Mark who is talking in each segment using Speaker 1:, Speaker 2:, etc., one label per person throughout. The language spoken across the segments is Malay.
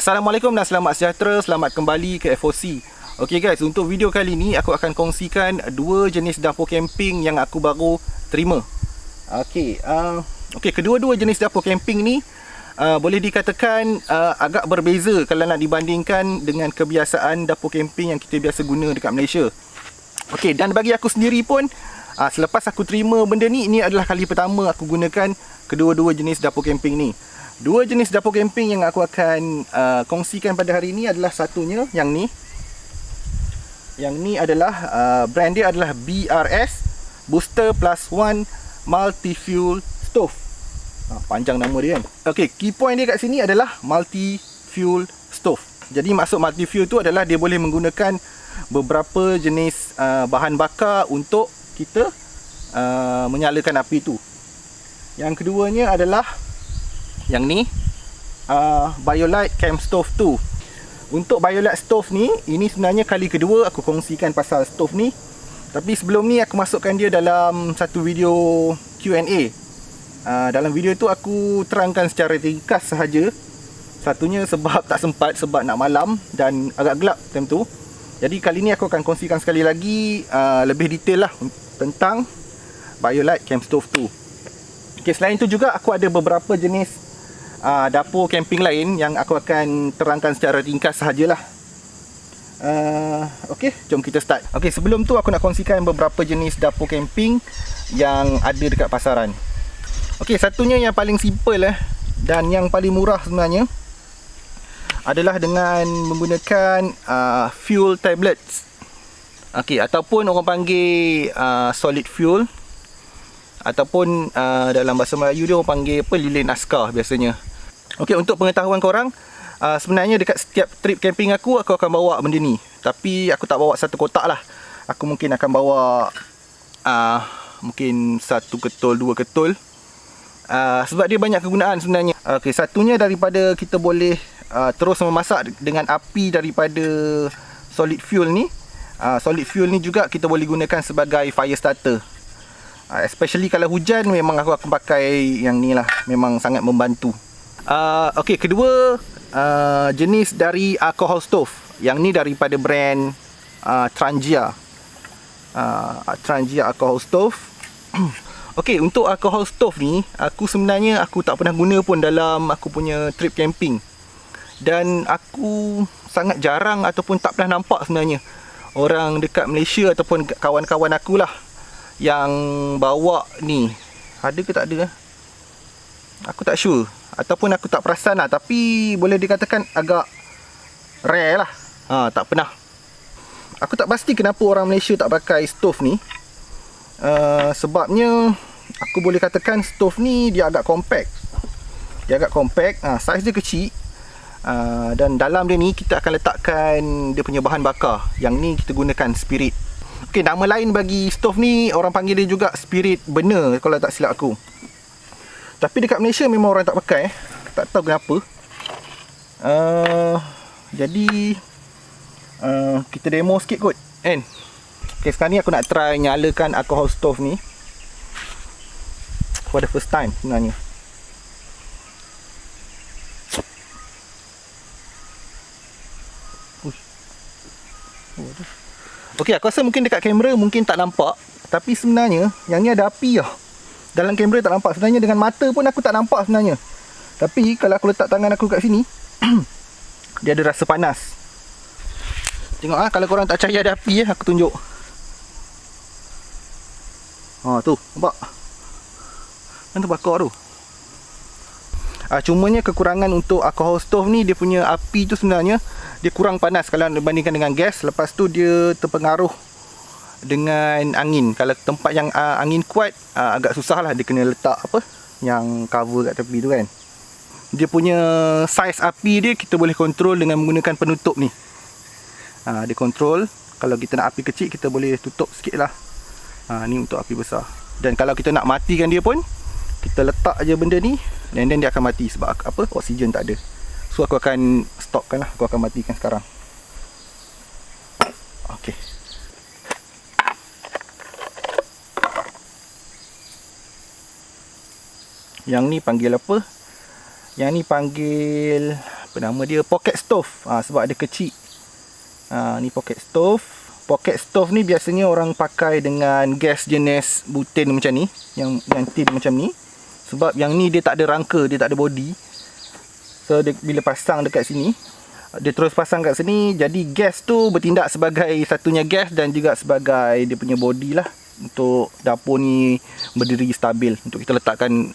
Speaker 1: Assalamualaikum dan selamat sejahtera. Selamat kembali ke FOC. Okey guys, untuk video kali ni aku akan kongsikan dua jenis dapur camping yang aku baru terima. Okey, kedua-dua jenis dapur camping ni boleh dikatakan agak berbeza kalau nak dibandingkan dengan kebiasaan dapur camping yang kita biasa guna dekat Malaysia. Okey, dan bagi aku sendiri pun selepas aku terima benda ni, ini adalah kali pertama aku gunakan kedua-dua jenis dapur camping ni. Dua jenis dapur camping yang aku akan kongsikan pada hari ini adalah satunya yang ni. Yang ni adalah brand dia adalah BRS Booster Plus One Multi-Fuel Stove. Panjang nama dia kan. Okey, key point dia kat sini adalah multi-fuel stove. Jadi maksud multi-fuel tu adalah dia boleh menggunakan beberapa jenis bahan bakar untuk kita menyalakan api tu. Yang keduanya adalah yang ni, BioLite Camp Stove 2. Untuk BioLite Stove ni, ini sebenarnya kali kedua aku kongsikan pasal stove ni. Tapi sebelum ni aku masukkan dia dalam satu video Q&A. Dalam video tu aku terangkan secara ringkas sahaja. Satunya sebab tak sempat, sebab nak malam dan agak gelap time tu. Jadi kali ni aku akan kongsikan sekali lagi lebih detail lah tentang BioLite Camp Stove 2. Okay, selain tu juga aku ada beberapa jenis dapur camping lain yang aku akan terangkan secara ringkas sahajalah. Okey, jom kita start. Okey, sebelum tu aku nak kongsikan beberapa jenis dapur camping yang ada dekat pasaran. Okey, satunya yang paling simple dan yang paling murah sebenarnya adalah dengan menggunakan fuel tablets. Okey, ataupun orang panggil solid fuel, ataupun dalam bahasa Melayu dia orang panggil apa, lilin askar biasanya. Okey, untuk pengetahuan korang, sebenarnya dekat setiap trip camping aku akan bawa benda ni. Tapi aku tak bawa satu kotak lah. Aku mungkin akan bawa mungkin satu ketul, dua ketul. Sebab dia banyak kegunaan sebenarnya. Okey, satunya daripada kita boleh terus memasak dengan api daripada solid fuel ni. Solid fuel ni juga kita boleh gunakan sebagai fire starter. Especially kalau hujan, memang aku akan pakai yang ni lah. Memang sangat membantu. Okey, kedua jenis dari alcohol stove. Yang ni daripada brand Trangia. Trangia alcohol stove. Okey, untuk alcohol stove ni aku sebenarnya tak pernah guna pun dalam aku punya trip camping. Dan aku sangat jarang ataupun tak pernah nampak sebenarnya orang dekat Malaysia ataupun kawan-kawan aku lah yang bawa ni. Ada ke tak ada? Aku tak sure, ataupun aku tak perasan lah. Tapi boleh dikatakan agak rare lah. Tak pernah. Aku tak pasti kenapa orang Malaysia tak pakai stove ni. Sebabnya aku boleh katakan stove ni dia agak compact. Dia agak compact, saiz dia kecil. Dan dalam dia ni kita akan letakkan dia punya bahan bakar. Yang ni kita gunakan spirit. Okey, nama lain bagi stove ni orang panggil dia juga spirit burner kalau tak silap aku. Tapi dekat Malaysia memang orang tak pakai. Tak tahu kenapa. Jadi kita demo sikit kot kan. Okey, sekarang ni aku nak try nyalakan alcohol stove ni for the first time sebenarnya. Okey, aku rasa mungkin dekat kamera mungkin tak nampak, tapi sebenarnya yang ni ada api lah. Dalam kamera tak nampak. Sebenarnya dengan mata pun aku tak nampak sebenarnya. Tapi kalau aku letak tangan aku kat sini dia ada rasa panas. Tengok kalau korang tak percaya ada api aku tunjuk. Tu, nampak? Kan tu bakar tu. Cumanya kekurangan untuk alcohol stove ni, dia punya api tu sebenarnya dia kurang panas kalau dibandingkan dengan gas. Lepas tu dia terpengaruh dengan angin. Kalau tempat yang angin kuat, agak susah lah. Dia kena letak apa, yang cover kat tepi tu kan. Dia punya saiz api dia kita boleh kontrol dengan menggunakan penutup ni. Dia kontrol. Kalau kita nak api kecil, kita boleh tutup sikit lah. Ni untuk api besar. Dan kalau kita nak matikan dia pun, kita letak je benda ni, dan then dia akan mati. Sebab apa? Oksigen tak ada. So aku akan stopkan lah. Aku akan matikan sekarang. Okey. Yang ni panggil apa? Yang ni panggil apa nama dia, pocket stove. Sebab dia kecil. Ni pocket stove. Pocket stove ni biasanya orang pakai dengan gas jenis butane macam ni, yang tin macam ni. Sebab yang ni dia tak ada rangka, dia tak ada body. So dia, bila pasang dekat sini, dia terus pasang kat sini, jadi gas tu bertindak sebagai satunya gas dan juga sebagai dia punya body lah, untuk dapur ni berdiri stabil, untuk kita letakkan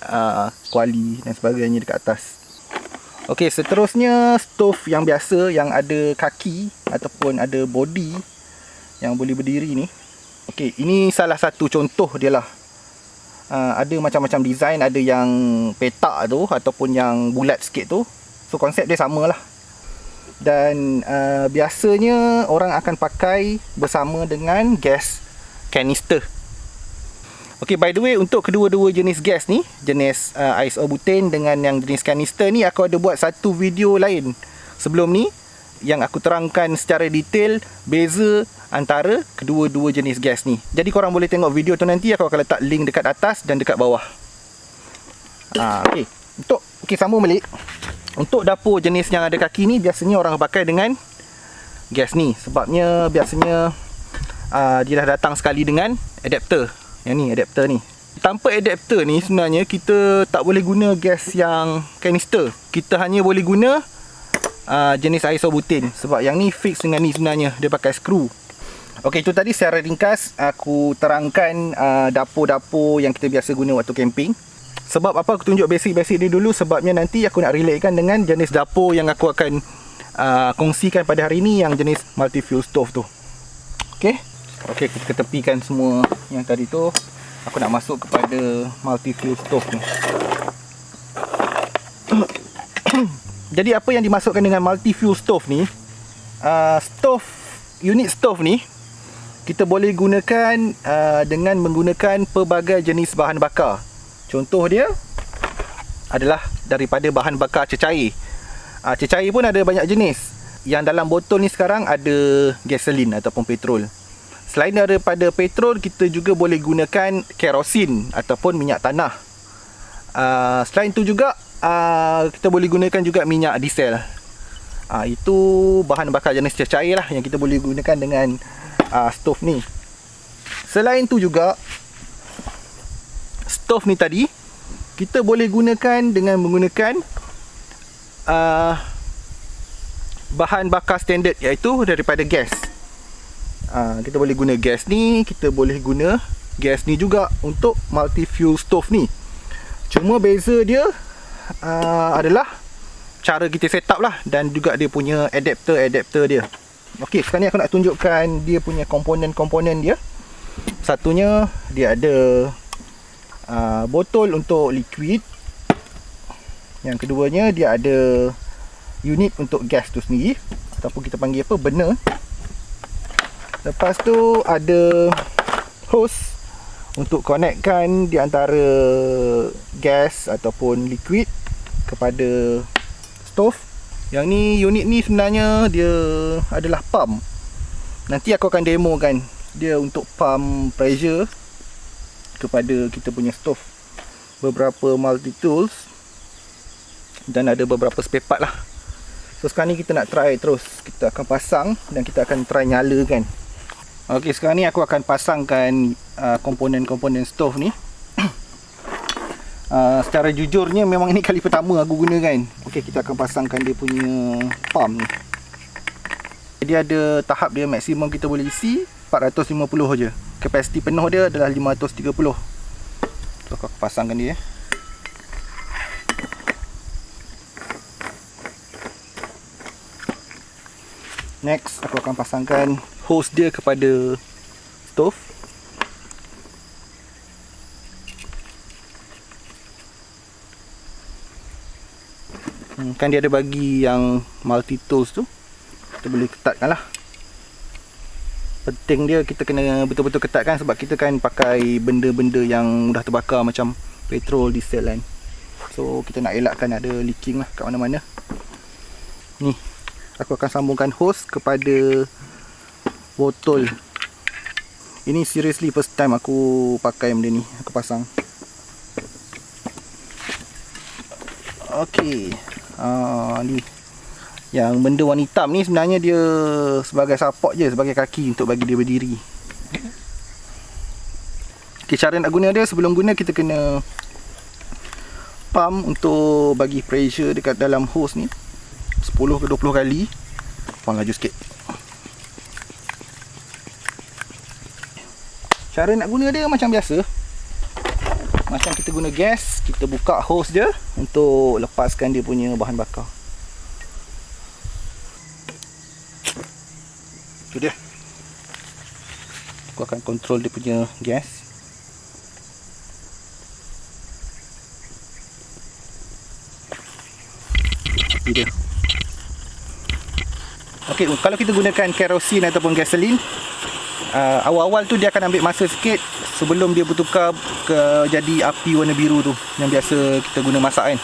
Speaker 1: kuali dan sebagainya dekat atas. Okey, seterusnya stove yang biasa yang ada kaki ataupun ada body yang boleh berdiri ni. Okey, ini salah satu contoh dia lah. Ada macam-macam design, ada yang petak tu ataupun yang bulat sikit tu. So konsep dia samalah. Dan biasanya orang akan pakai bersama dengan gas kanister. Okey, by the way, untuk kedua-dua jenis gas ni, jenis isobutane dengan yang jenis kanister ni, aku ada buat satu video lain sebelum ni yang aku terangkan secara detail beza antara kedua-dua jenis gas ni. Jadi korang boleh tengok video tu nanti, aku akan letak link dekat atas dan dekat bawah. Okey, sambung balik. Untuk dapur jenis yang ada kaki ni, biasanya orang pakai dengan gas ni. Sebabnya biasanya dia dah datang sekali dengan adapter. Yang ni, adapter ni. Tanpa adapter ni sebenarnya kita tak boleh guna gas yang kanister. Kita hanya boleh guna jenis isobutane. Sebab yang ni fix dengan ni sebenarnya, dia pakai skru. Okey, itu tadi secara ringkas aku terangkan dapur-dapur yang kita biasa guna waktu camping. Sebab apa aku tunjuk basic-basic dia dulu, sebabnya nanti aku nak relatekan dengan jenis dapur yang aku akan kongsikan pada hari ni, yang jenis multi-fuel stove tu. Okey, kita ketepikan semua yang tadi tu. Aku nak masuk kepada multi-fuel stove ni. Jadi apa yang dimasukkan dengan multi-fuel stove ni, unit stove ni kita boleh gunakan dengan menggunakan pelbagai jenis bahan bakar. Contoh dia adalah daripada bahan bakar cecair. Cecair pun ada banyak jenis. Yang dalam botol ni sekarang ada gasolin ataupun petrol. Selain daripada petrol, kita juga boleh gunakan kerosin ataupun minyak tanah. Selain tu juga kita boleh gunakan juga minyak diesel. Itu bahan bakar jenis cecair lah yang kita boleh gunakan dengan stove ni. Selain tu juga, stove ni tadi kita boleh gunakan dengan menggunakan bahan bakar standard, iaitu daripada gas. Kita boleh guna gas ni, kita boleh guna gas ni juga untuk multi-fuel stove ni. Cuma beza dia adalah cara kita set up lah, dan juga dia punya adapter dia. Okey, sekarang ni aku nak tunjukkan dia punya komponen-komponen dia. Satunya dia ada botol untuk liquid. Yang keduanya dia ada unit untuk gas tu sendiri, ataupun kita panggil apa, burner. Lepas tu ada hose untuk connectkan di antara gas ataupun liquid kepada stove. Yang ni, unit ni sebenarnya dia adalah pump. Nanti aku akan demokan dia untuk pump pressure kepada kita punya stove. Beberapa multi tools dan ada beberapa spare part lah. So sekarang ni kita nak try terus. Kita akan pasang dan kita akan try nyalakan. Okey, sekarang ni aku akan pasangkan komponen-komponen stove ni. Secara jujurnya memang ini kali pertama aku guna kan. Okey, kita akan pasangkan dia punya pump ni. Dia ada tahap dia, maksimum kita boleh isi 450 je. Kapasiti penuh dia adalah 530. So aku pasangkan dia. Next, aku akan pasangkan hose dia kepada stove. Kan dia ada bagi yang multi tools tu, kita boleh ketatkan lah. Penting dia kita kena betul-betul ketatkan, sebab kita kan pakai benda-benda yang mudah terbakar macam petrol, diesel kan. So kita nak elakkan ada leaking lah kat mana-mana. Ni, aku akan sambungkan hose kepada botol. Ini seriously first time aku pakai benda ni, aku pasang. Okey, ni Yang benda warna hitam ni sebenarnya dia sebagai support je, sebagai kaki untuk bagi dia berdiri. Okay, cara nak guna dia, sebelum guna kita kena pump untuk bagi pressure dekat dalam hose ni 10 ke 20 kali. Puan laju sikit. Cara nak guna dia macam biasa. Macam kita guna gas, kita buka hose dia untuk lepaskan dia punya bahan bakar. Itu dia. Aku akan kontrol dia punya gas. Itu dia. Okey, kalau kita gunakan kerosin ataupun gasolin, awal-awal tu dia akan ambil masa sikit sebelum dia bertukar ke jadi api warna biru tu yang biasa kita guna masak kan.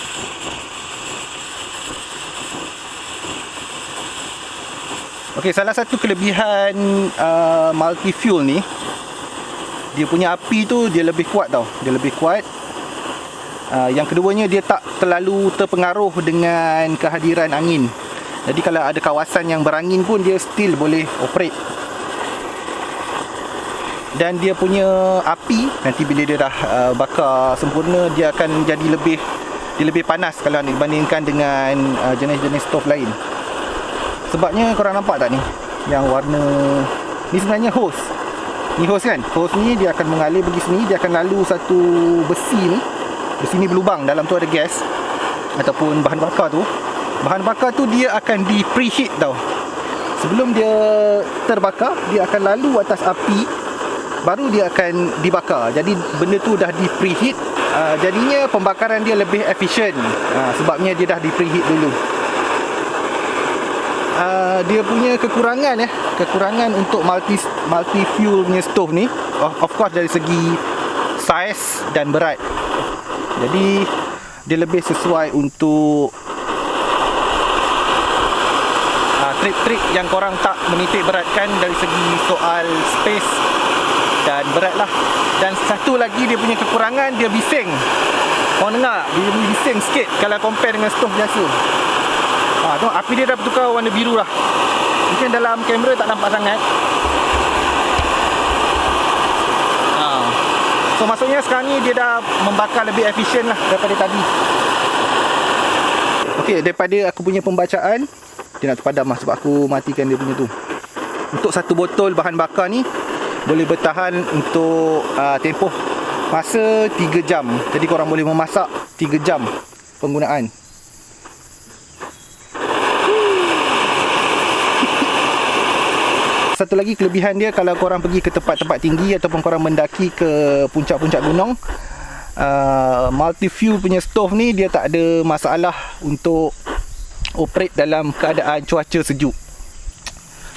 Speaker 1: Okey, salah satu kelebihan multi fuel ni, dia punya api tu dia lebih kuat tau. Dia lebih kuat. Yang keduanya, dia tak terlalu terpengaruh dengan kehadiran angin. Jadi kalau ada kawasan yang berangin pun dia still boleh operate. Dan dia punya api nanti bila dia dah bakar sempurna, dia akan jadi lebih panas kalau dibandingkan dengan jenis-jenis stove lain. Sebabnya korang nampak tak ni, yang warna ni sebenarnya hose. Ni hose kan. Hose ni dia akan mengalir pergi sini, dia akan lalu satu besi ni. Besi ni berlubang, dalam tu ada gas ataupun bahan bakar tu. Bahan bakar tu dia akan di preheat tau. Sebelum dia terbakar, dia akan lalu atas api, baru dia akan dibakar. Jadi benda tu dah di preheat, jadinya pembakaran dia lebih efisien. Sebabnya dia dah di preheat dulu. Dia punya kekurangan untuk multi fuel punya stove ni, of course dari segi saiz dan berat. Jadi dia lebih sesuai untuk trik-trik yang korang tak menitik beratkan dari segi soal space dan berat lah. Dan satu lagi dia punya kekurangan, dia bising. Korang dengar, dia bising sikit kalau compare dengan stove biasa. Tengok api dia dah bertukar warna biru lah. Mungkin dalam kamera tak nampak sangat. So maksudnya sekarang ni dia dah membakar lebih efisien lah daripada tadi. Okey, daripada aku punya pembacaan, dia nak terpadam lah sebab aku matikan dia punya tu. Untuk satu botol bahan bakar ni boleh bertahan untuk tempoh masa 3 jam. Jadi korang boleh memasak 3 jam penggunaan. Satu lagi kelebihan dia, kalau korang pergi ke tempat-tempat tinggi ataupun korang mendaki ke puncak-puncak gunung, multi fuel punya stove ni dia tak ada masalah untuk operate dalam keadaan cuaca sejuk.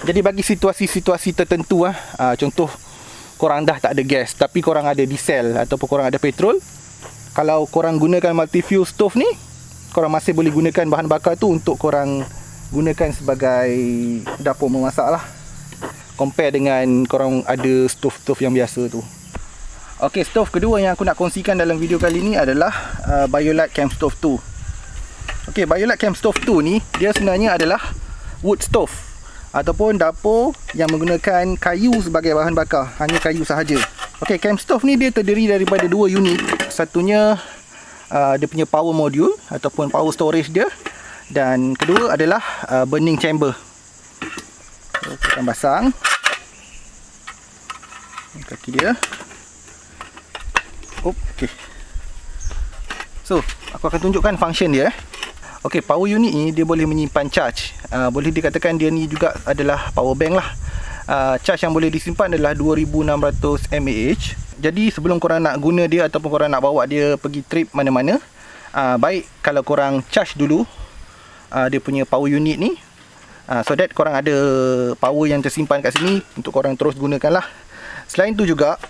Speaker 1: Jadi bagi situasi-situasi tertentu contoh korang dah tak ada gas tapi korang ada diesel ataupun korang ada petrol, kalau korang gunakan multi fuel stove ni, korang masih boleh gunakan bahan bakar tu untuk korang gunakan sebagai dapur memasak lah, compare dengan korang ada stove-stove yang biasa tu. Okey, stove kedua yang aku nak kongsikan dalam video kali ni adalah BioLite Camp Stove 2. Okey, BioLite Camp Stove 2 ni dia sebenarnya adalah wood stove ataupun dapur yang menggunakan kayu sebagai bahan bakar, hanya kayu sahaja. Okey, Camp Stove ni dia terdiri daripada 2 unit. Satunya dia punya power module ataupun power storage dia, dan kedua adalah burning chamber. Kita akan pasang kaki dia. Okey. So, aku akan tunjukkan function dia. Okey, power unit ni dia boleh menyimpan charge. Boleh dikatakan dia ni juga adalah power bank lah. Charge yang boleh disimpan adalah 2600 mAh. Jadi sebelum korang nak guna dia ataupun korang nak bawa dia pergi trip mana-mana, baik kalau korang charge dulu dia punya power unit ni, so that korang ada power yang tersimpan kat sini untuk korang terus gunakan lah. Selain tu juga,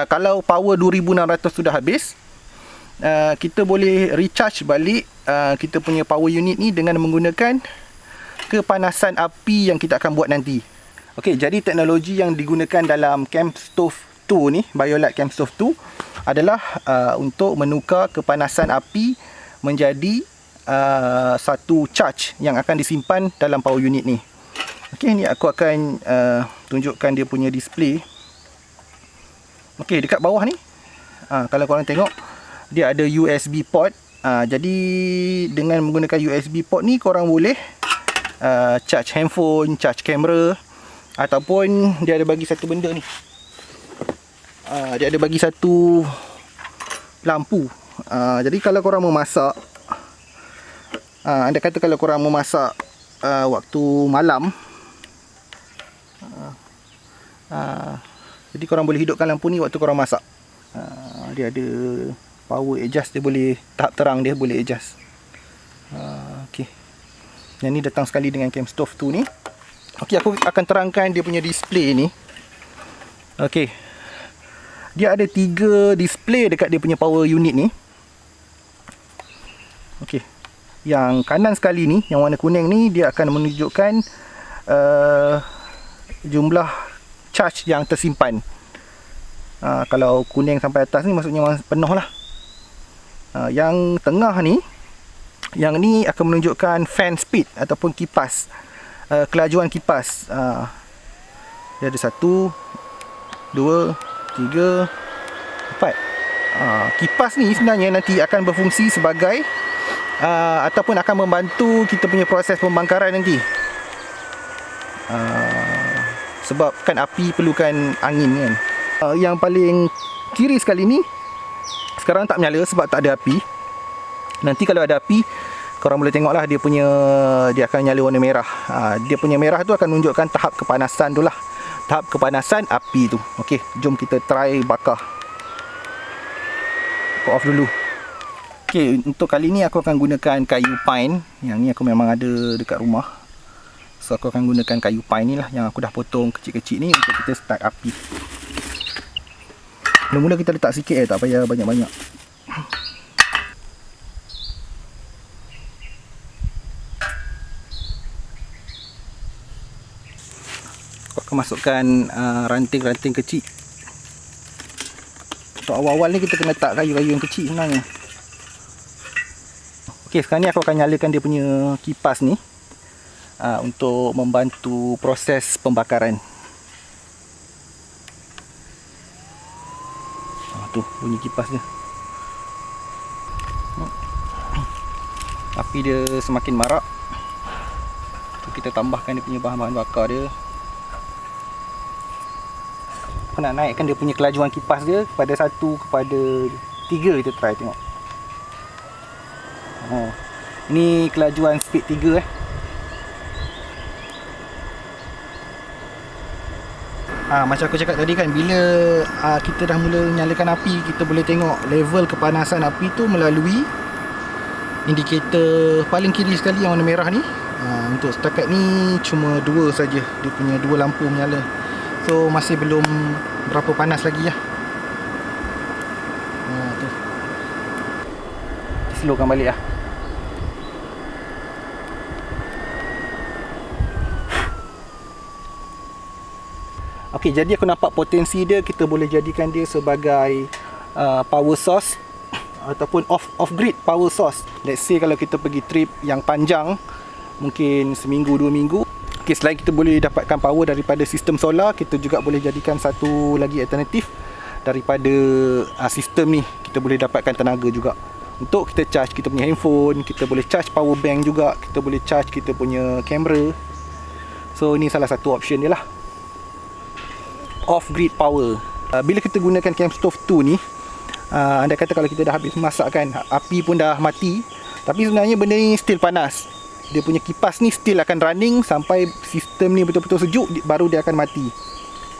Speaker 1: kalau power 2600 sudah habis, kita boleh recharge balik kita punya power unit ni dengan menggunakan kepanasan api yang kita akan buat nanti. Okey, jadi teknologi yang digunakan dalam Camp Stove 2 ni, BioLite Camp Stove 2, adalah untuk menukar kepanasan api menjadi satu charge yang akan disimpan dalam power unit ni. Okey, ni aku akan tunjukkan dia punya display. Okey, dekat bawah ni, kalau korang tengok, dia ada USB port. Jadi dengan menggunakan USB port ni, korang boleh charge handphone, charge kamera, ataupun dia ada bagi satu benda ni. Dia ada bagi satu lampu. Jadi kalau korang memasak, anda kata kalau korang memasak waktu malam, jadi korang boleh hidupkan lampu ni waktu korang masak. Dia ada power adjust, dia boleh tahap terang dia boleh adjust. Okey. Yang ni datang sekali dengan cam stove tu ni. Okey, aku akan terangkan dia punya display ni. Okey. Dia ada 3 display dekat dia punya power unit ni. Okey. Yang kanan sekali ni, yang warna kuning ni, dia akan menunjukkan jumlah charge yang tersimpan. Kalau kuning sampai atas ni maksudnya penuh lah. Yang tengah ni, yang ni akan menunjukkan fan speed ataupun kipas, kelajuan kipas. Dia ada 1, 2, 3, 4. Kipas ni sebenarnya nanti akan berfungsi sebagai ataupun akan membantu kita punya proses pembangkaran nanti. Sebab kan api perlukan angin kan. Yang paling kiri sekali ni sekarang tak menyala sebab tak ada api. Nanti kalau ada api, korang boleh tengok lah, dia akan nyala warna merah. Dia punya merah tu akan menunjukkan tahap kepanasan tu lah, tahap kepanasan api tu. Okey, jom kita try bakar. Aku off dulu. Okey, untuk kali ni aku akan gunakan kayu pine. Yang ni aku memang ada dekat rumah. So aku akan gunakan kayu pine ni lah, yang aku dah potong kecil-kecil ni untuk kita start api. Mula-mula kita letak sikit tak payah banyak-banyak. Aku akan masukkan ranting-ranting kecil. Untuk awal-awal ni kita kena letak kayu-kayu yang kecil sebenarnya. Okey, sekarang ni aku akan nyalakan dia punya kipas ni untuk membantu proses pembakaran. Tu bunyi kipas dia. Api dia semakin marak. Tu kita tambahkan dia punya bahan-bahan bakar dia. Aku nak naikkan dia punya kelajuan kipas dia kepada 1 kepada 3. Kita try tengok. Ini kelajuan speed 3 macam aku cakap tadi kan, bila kita dah mula nyalakan api, kita boleh tengok level kepanasan api tu melalui indikator paling kiri sekali yang warna merah ni. Untuk setakat ni cuma 2 saja, dia punya 2 lampu menyala. So masih belum berapa panas lagi lah. Tu. Slowkan balik lah. Okey, jadi aku nampak potensi dia, kita boleh jadikan dia sebagai power source ataupun off-grid power source. Let's say kalau kita pergi trip yang panjang, mungkin seminggu 2 minggu. Okey, selain kita boleh dapatkan power daripada sistem solar, kita juga boleh jadikan satu lagi alternatif daripada sistem ni. Kita boleh dapatkan tenaga juga untuk kita charge kita punya handphone, kita boleh charge power bank juga, kita boleh charge kita punya kamera. So ini salah satu option dia lah, off-grid power. Bila kita gunakan cam stove 2 ni, anda kata kalau kita dah habis masak kan, api pun dah mati, tapi sebenarnya benda ni still panas. Dia punya kipas ni still akan running sampai sistem ni betul-betul sejuk, baru dia akan mati.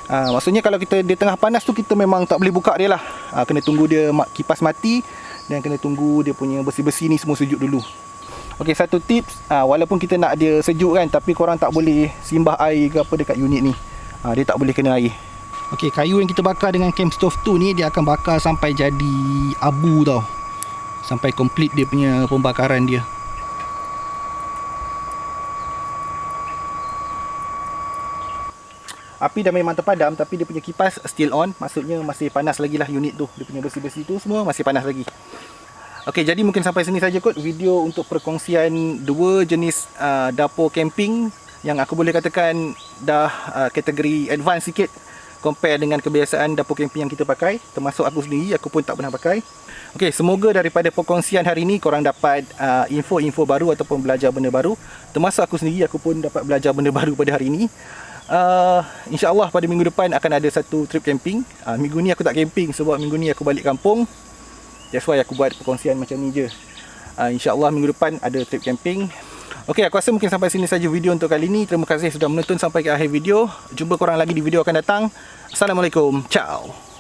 Speaker 1: Maksudnya kalau kita di tengah panas tu, kita memang tak boleh buka dia lah. Kena tunggu dia kipas mati, dan kena tunggu dia punya besi-besi ni semua sejuk dulu. Okey, satu tips, walaupun kita nak dia sejuk kan, tapi korang tak boleh simbah air ke apa dekat unit ni. Dia tak boleh kena air. Okey, kayu yang kita bakar dengan cam stove 2 ni, dia akan bakar sampai jadi abu tau. Sampai complete dia punya pembakaran dia. Api dah memang terpadam, tapi dia punya kipas still on. Maksudnya masih panas lagi lah unit tu. Dia punya besi-besi tu semua masih panas lagi. Okey, jadi mungkin sampai sini saja kot video untuk perkongsian dua jenis dapur camping yang aku boleh katakan dah kategori advance sikit compare dengan kebiasaan dapur camping yang kita pakai. Termasuk aku sendiri, aku pun tak pernah pakai. Okey, semoga daripada perkongsian hari ini korang dapat info-info baru ataupun belajar benda baru. Termasuk aku sendiri, aku pun dapat belajar benda baru pada hari ini. InsyaAllah pada minggu depan akan ada satu trip camping. Minggu ni aku tak camping sebab minggu ni aku balik kampung. That's why aku buat perkongsian macam ni je. InsyaAllah minggu depan ada trip camping. Okey, aku rasa mungkin sampai sini saja video untuk kali ini. Terima kasih sudah menonton sampai ke akhir video. Jumpa korang lagi di video akan datang. Assalamualaikum. Ciao.